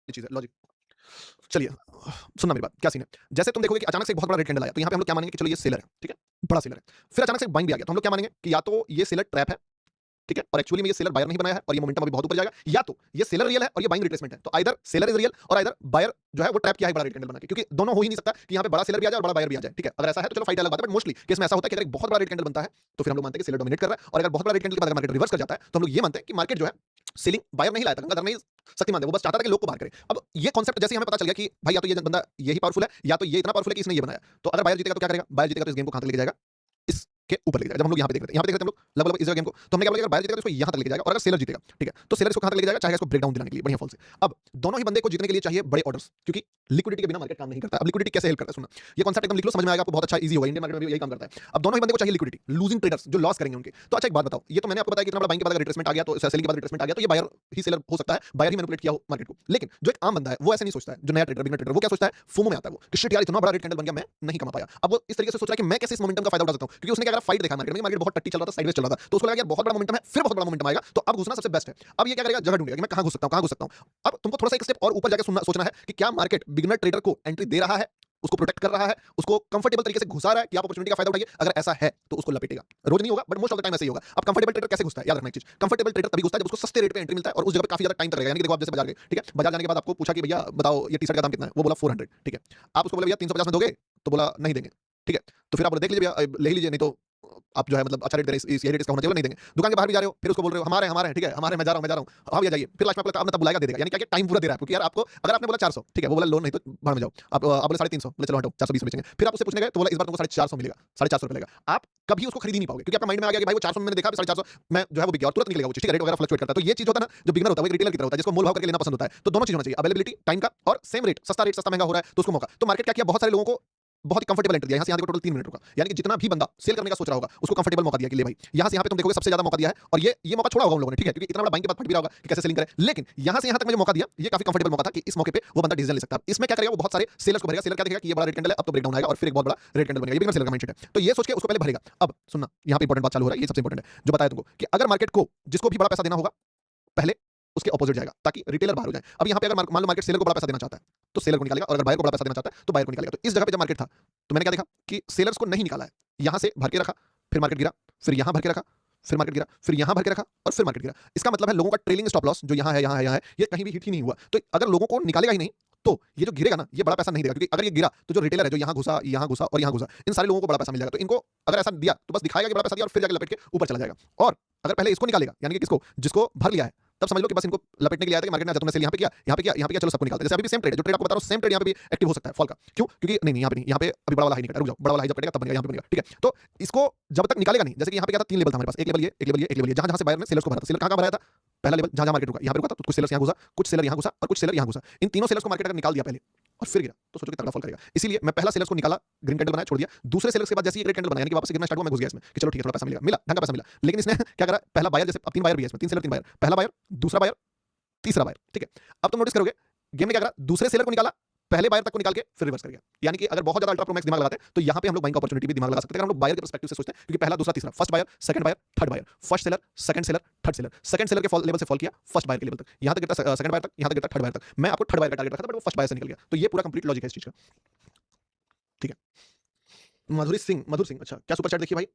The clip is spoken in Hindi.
ये चीज़ है, लॉजिक। चलिए, सुनना मेरी बात, क्या सीन है? जैसे तुम देखोगे कि अचानक से एक बहुत बड़ा रेड कैंडल आया, तो यहाँ पे हम लोग क्या मानेंगे कि चलो ये सेलर है, ठीक है? बड़ा सेलर है। फिर अचानक से एक बाइंग भी आ गया, तो हम लोग क्या मानेंगे कि या तो ये सेलर ट्रैप है, ठीक है? और एक्चुअली में ये सेलर बायर नहीं बनाया है और ये मोमेंटम अभी बहुत ऊपर जाएगा, या तो ये सेलर रियल है और ये बाइंग रिट्रेसमेंट है। तो आइदर सेलर इज रियल और आइदर बायर जो है वो ट्रैप किया है बड़ा रेड कैंडल बना के, क्योंकि दोनों हो ही नहीं सकता कि यहाँ पे बड़ा सेलर भी आ जाए और बड़ा बायर भी आ जाए, ठीक है? अगर ऐसा है तो चलो फाइट अलग बात है, बट मोस्टली केस में ऐसा होता है कि अगर एक बहुत बड़ा रेड कैंडल बनता है, तो फिर हम लोग मानते हैं कि सेलर डोमिनेट कर रहा है, और अगर बहुत बड़ा रेड कैंडल के बाद अगर मार्केट रिवर्स कर जाता है, तो हम लोग ये मानते हैं कि मार्केट जो है सेलिंग बायर नहीं लाया था, गंगाधर नहीं शक्तिमान है, वो बस चाहता था कि लोग को बाहर करे। अब ये कॉन्सेप्ट जैसे ही हमें पता चल गया कि भाई या तो ये बंदा यही पावरफुल है, या तो ये इतना पावरफुल है कि इसने ये बनाया, तो अगर बायर जीतेगा तो क्या करेगा? बायर जीतेगा तो इस गेम को कहां तक लेके जाएगा? इसके ऊपर लेके जाएगा। जब हम लोग यहाँ पे देख रहे थे, यहाँ पे देख रहे थे हम लोग लगभग इस गेम को, तो हमने क्या बोला कि अगर बायर जीतेगा तो इसको यहाँ तक लेके जाएगा, और अगर सेलर जीतेगा, ठीक है, तो सेलर इसको कहाँ तक लेके जाएगा? चाहे इसको ब्रेक डाउन दिलाने के लिए बढ़िया फॉल से। अब दोनों ही बंदे को जीतने के लिए चाहिए बड़े ऑर्डर्स, क्योंकि लिक्विडिटी के बिना मार्केट काम नहीं करता। अब लिक्विडिटी कैसे हेल्प करता है, सुनना, ये कॉन्सेप्ट एकदम लिख लो, समझ में आएगा आपको, बहुत अच्छा इजी होगा। इंडियन मार्केट में भी यही काम करता है। अब दोनों ही बंदे को चाहिए लिक्विडिटी, लूजिंग ट्रेडर्स जो लॉस करेंगे उनके। तो अच्छा एक बात बताओ, ये तो मैंने आपको बताया कि इतना बड़ा बाइंग के बाद रिट्रेसमेंट आ गया, तो सेलिंग के बाद रिट्रेसमेंट आ गया, तो ये बायर ही सेलर हो सकता है, बायर ही मैनिपुलेट किया हो मार्केट को। लेकिन जो एक आम बंदा है वो ऐसे नहीं सोचता है, जो नया ट्रेडर बिगनर ट्रेडर, वो क्या सोचता है? फोमो में आता है वो कि शिट यार इतना बड़ा रेड कैंडल बन गया, मैं नहीं कमा पाया। अब वो इस तरीके से सोच रहा है कि मैं कैसे इस मोमेंटम का फायदा उठा सकता हूं, क्योंकि उसने क्या करा, फाइट देखा मार्केट में, मार्केट बहुत टट्टी चल रहा था, साइडवेज चल रहा था, तो उसको लगा यार बहुत बड़ा मोमेंटम है, फिर बहुत बड़ा मोमेंटम आएगा, तो अब घुसना सबसे बेस्ट है। अब ये क्या करेगा? जगह ढूंढेगा कि मैं कहां घुस सकता हूं, कहां घुस सकता हूं। अब तुमको थोड़ा सा एक स्टेप और ऊपर जाके सोचना है कि क्या मार्केट बिगिनर ट्रेडर को एंट्री दे रहा है, उसको प्रोटेक्ट कर रहा है, उसको कंफर्टेबल तरीके से घुसा रहा है कि आप अपॉर्चुनिटी का फायदा उठाइए। अगर ऐसा है तो उसको लपेटेगा। रोज नहीं होगा, but most of the time ऐसे ही होगा। अब कंफर्टेबल ट्रेडर कैसे घुसता है? याद रखना एक चीज, कंफर्टेबल ट्रेडर तभी घुसता है जब उसको सस्ते रेट पे एंट्री मिलता है और उस जगह पे काफी ज्यादा टाइम तक रहेगा। यानी कि देखो आप जैसे बाजार गए, ठीक है, बाजार जाने के बाद आपको पूछा कि भैया बताओ ये टी-शर्ट का दाम कितना है? वो बोला 400, ठीक है। आप उसको बोले भैया 350 में दोगे? तो बोला नहीं देंगे, ठीक है। तो फिर आप बोले देख लीजिए भैया, ले ही लीजिए, नहीं तो आप जो है मतलब अच्छा रेट दे रहे हैं, इस यही रेट इसका होना चाहिए, बोला नहीं देंगे। दुकान के बाहर भी जा रहे हो, फिर उसको बोल रहे हो हमारे हैं, ठीक है, हमारे, मैं जा रहा हूं, हाँ भैया जाइए। फिर लास्ट में आपको लगता है अब ना तब बुलाएगा, दे देगा। यानी क्या कि टाइम पूरा दे रहा है आपको कि यार आपको, अगर आपने बोला 400, ठीक है, वो बोला लोन नहीं तो भाड़ में जाओ। आप बोले 350, बोले चलो हटो 420 में बेचेंगे। फिर आप उससे पूछने गए तो बोला इस बार तुमको 450 मिलेगा, 450 रुपए मिलेगा। आप कभी उसको खरीद ही नहीं पाओगे, क्योंकि आपका माइंड में आ गया कि भाई वो 400 में मैंने देखा, 450 मैं जो है वो बिक गया, और तुरंत निकलेगा वो चीज, ठीक है, रेट वगैरह फ्लक्चुएट करता है। तो ये चीज होता है ना, जो बिगिनर होता है वो एक रिटेलर की तरह होता है, जिसको मोल भाव करके लेना पसंद होता है। तो दोनों चीज होना चाहिए, अवेलेबिलिटी टाइम का, और सेम रेट, सस्ता महंगा हो रहा है तो उसको मौका। तो मार्केट क्या किया, बहुत सारे लोगों को बहुत ही कंफर्टेबल एंट्री दिया, यहाँ से यहाँ तक टोटल 3 मिनट रुका। यानी कि जितना भी बंदा सेल करने का सोच रहा होगा उसको कंफर्टेबल मौका दिया कि ले भाई यहाँ से यहाँ पे तुम देखोगे सबसे ज्यादा मौका दिया है, और ये मौका छोड़ा होगा उन लोगों ने, ठीक है, क्योंकि इतना बड़ा बैंक के बाद फट भी रहा होगा कि कैसे सेलिंग करें। लेकिन यहाँ से यहाँ तक मुझे मौका दिया, ये काफी कंफर्टेबल मौका था कि इस मौके पे वो बंदा डिसीजन ले सकता है। इसमें क्या करेगा, वो बहुत सारे सेलर्स को भरेगा। सेलर क्या देखेगा कि ये बड़ा रेड कैंडल है, अब तो ब्रेकडाउन आएगा और फिर एक बहुत बड़ा रेड कैंडल बनेगा। ये बिगनर सेलर का माइंडसेट है, तो ये सोच के उसको पहले भरेगा। अब सुनना, यहाँ पे इंपॉर्टेंट बात चालू हो रहा है, ये सबसे इंपॉर्टेंट है जो बताया तुमको, कि अगर मार्केट को जिसको भी बड़ा पैसा देना होगा पहले उसके ऑपोजिट जाएगा ताकि रिटेलर बाहर हो जाए। अब यहाँ पे अगर मान लो मार्केट सेलर को बड़ा पैसा देना चाहता है तो सेलर को निकालेगा, और अगर बायर को बड़ा पैसा देना चाहता है तो बायर को निकालेगा। तो इस जगह पे जब मार्केट था तो मैंने क्या देखा कि सेलर्स को नहीं निकाला है, यहाँ से भर के रखा, फिर मार्केट गिरा, फिर यहाँ भर के रखा, फिर मार्केट गिरा, फिर यहाँ भर के रखा, और फिर मार्केट गिरा। इसका मतलब है लोगों का ट्रेलिंग स्टॉप लॉस जो यहाँ है, यहाँ है, यहाँ है, ये कहीं भी हिट ही नहीं हुआ। तो अगर लोगों को निकालेगा ही नहीं तो ये जो गिरेगा ना, ये बड़ा पैसा नहीं देगा, क्योंकि अगर ये गिरा तो जो रिटेलर है जो यहाँ घुसा, यहाँ घुसा और यहाँ घुसा, इन सारे लोगों को बड़ा पैसा मिल जाएगा। तो इनको अगर ऐसा दिया तो बस दिखाएगा कि बड़ा पैसा दिया, और फिर जाकर लपेट के ऊपर चला जाएगा। और अगर पहले इसको निकालेगा, यानी कि किसको, जिसको भर लिया है, तब समझ लो कि बस इनको लपेटने के लिए आया था कि मार्केट में आ जाओ, तुमने सेल यहाँ पे किया, यहाँ पे किया, यहाँ पे किया, चलो सबको निकालते हैं। जैसे अभी भी सेम ट्रेड है, जो ट्रेड आपको बता रहा हूँ, सेम ट्रेड यहाँ पे भी एक्टिव हो सकता है फॉल का। क्यों? क्योंकि नहीं यहाँ पे नहीं, यहाँ पे अभी बड़ा वाला हाई नहीं कटा, रुक जाओ, बड़ा वाला हाई जब कटेगा तब बनेगा, यहाँ पे बनेगा, ठीक है। तो इसको जब तक निकालेगा नहीं, जैसे कि यहाँ पे क्या था, 3 लेवल था हमारे पास, एक लेवल ये, एक लेवल ये, एक लेवल ये, जहाँ से बायर ने सेलर्स को भरा था। सेलर कहाँ भराया था? पहला लेवल जहाँ मार्केट रुका, यहाँ पे रुका था, तो कुछ सेलर्स यहाँ घुसा, कुछ सेलर यहाँ घुसा, और कुछ सेलर यहाँ घुसा। इन तीनों सेलर्स को मार्केट अगर निकाल दिया पहले और फिर गिरा तो सोचो कि तगड़ा फॉल करेगा। इसीलिए मैं पहला सेलर्स को निकाला, ग्रीन कैंडल बनाया, छोड़ दिया। दूसरे सेलर्स के बाद जैसे ही रेड कैंडल बनाया, यानी कि वापस गिरना स्टार्ट हुआ, मैं घुस गया इसमें कि चलो ठीक है थोड़ा पैसा मिलेगा, मिला, ढंग का पैसा मिला। लेकिन इसने क्या करा, पहला बायर, जैसे अब 3 बायर भी है इसमें, 3 सेलर 3 बायर, पहला बायर, दूसरा बायर, तीसरा बायर, ठीक है। अब तुम नोटिस करोगे गेम में क्या करा, दूसरे सेलर को निकाला, पहले बायर तक को निकाल के फिर रिवर्स कर गया। यानी कि अगर बहुत ज्यादा अल्ट्रा प्रो मैक्स दिमाग लगाते हैं तो यहाँ पे हम लोग बाइंग अपॉर्चुनिटी भी दिमाग लगा सकते हैं, अगर हम लोग बायर के पर्सपेक्टिव से सोचते हैं, क्योंकि पहला दूसरा तीसरा, first buyer, second buyer, third buyer, first seller, second seller, third seller, second seller के फॉल लेवल से फॉल किया फर्स्ट बायर के लेवल तक, यहाँ तक गिरता सेकंड बायर तक, यहाँ तक गिरता थर्ड बायर तक। मैं आपको थर्ड बायर का टारगेट रखा था, बट वो फर्स्ट बायर से निकल गया। तो ये पूरा कंप्लीट लॉजिक है इस चीज का, ठीक है। मधुर सिंह, अच्छा क्या सुपर चैट देखिए भाई।